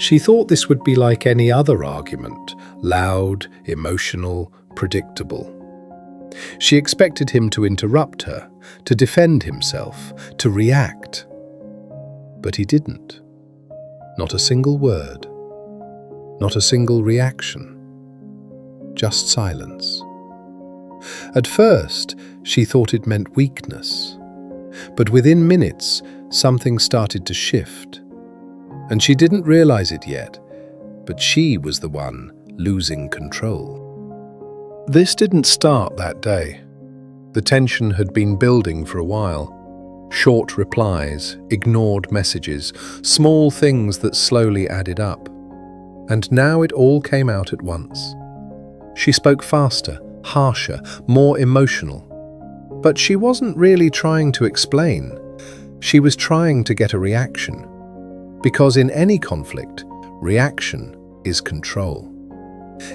She thought this would be like any other argument, loud, emotional, predictable. She expected him to interrupt her, to defend himself, to react. But he didn't. Not a single word. Not a single reaction. Just silence. At first, she thought it meant weakness. But within minutes, something started to shift. And she didn't realize it yet, but she was the one losing control. This didn't start that day. The tension had been building for a while. Short replies, ignored messages, small things that slowly added up. And now it all came out at once. She spoke faster, harsher, more emotional. But she wasn't really trying to explain. She was trying to get a reaction. Because in any conflict, reaction is control.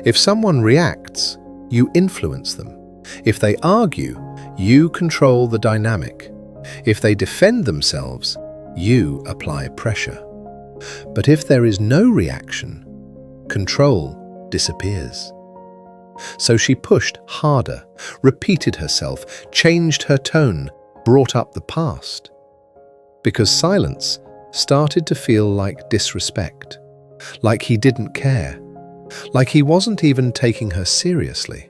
If someone reacts, you influence them. If they argue, you control the dynamic. If they defend themselves, you apply pressure. But if there is no reaction, control disappears. So she pushed harder, repeated herself, changed her tone, brought up the past. Because silence started to feel like disrespect, like he didn't care, like he wasn't even taking her seriously.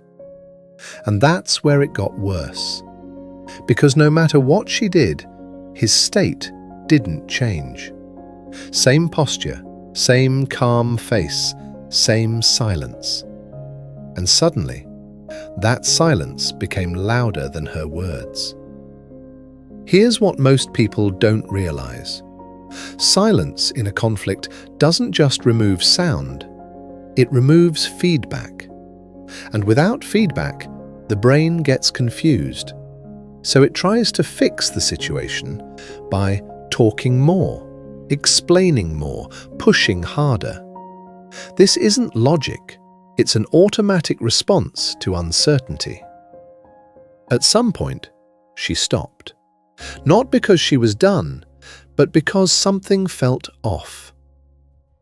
And that's where it got worse. Because no matter what she did, his state didn't change. Same posture, same calm face, same silence. And suddenly, that silence became louder than her words. Here's what most people don't realize. Silence in a conflict doesn't just remove sound, it removes feedback. And without feedback, the brain gets confused. So it tries to fix the situation by talking more, explaining more, pushing harder. This isn't logic, it's an automatic response to uncertainty. At some point, she stopped. Not because she was done, but because something felt off.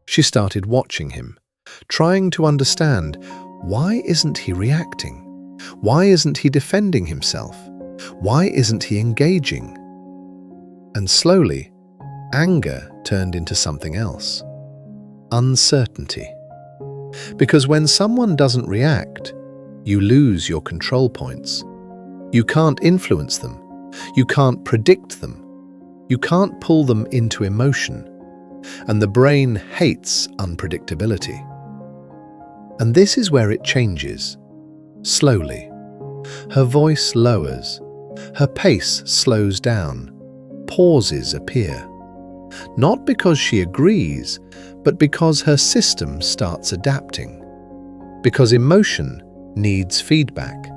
She started watching him, trying to understand, why isn't he reacting? Why isn't he defending himself? Why isn't he engaging? And slowly, anger turned into something else. Uncertainty. Because when someone doesn't react, you lose your control points. You can't influence them. You can't predict them. You can't pull them into emotion. And the brain hates unpredictability. And this is where it changes. Slowly. Her voice lowers. Her pace slows down. Pauses appear. Not because she agrees, but because her system starts adapting. Because emotion needs feedback,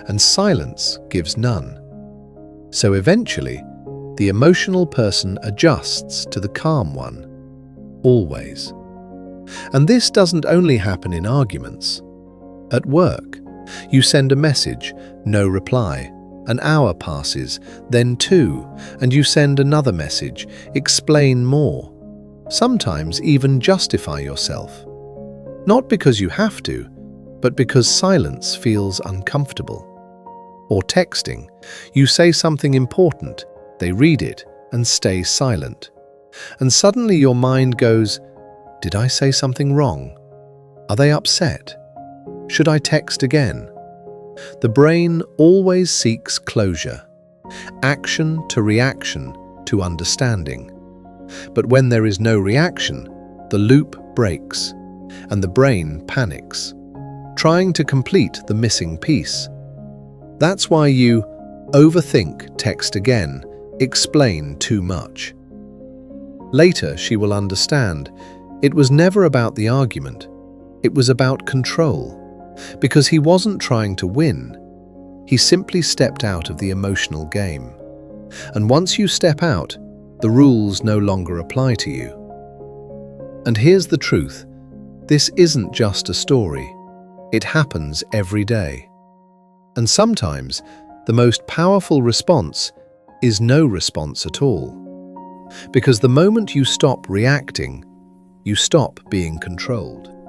and silence gives none. So eventually, the emotional person adjusts to the calm one. Always. And this doesn't only happen in arguments. At work, you send a message, no reply. An hour passes, then 2, and you send another message, explain more. Sometimes even justify yourself. Not because you have to, but because silence feels uncomfortable. Or texting, you say something important, they read it and stay silent. And suddenly your mind goes, did I say something wrong? Are they upset? Should I text again? The brain always seeks closure, action to reaction to understanding. But when there is no reaction, the loop breaks, and the brain panics, trying to complete the missing piece. That's why you overthink, text again, explain too much. Later, she will understand it was never about the argument, it was about control. Because he wasn't trying to win, he simply stepped out of the emotional game. And once you step out, the rules no longer apply to you. And here's the truth, this isn't just a story, it happens every day. And sometimes, the most powerful response is no response at all. Because the moment you stop reacting, You stop being controlled.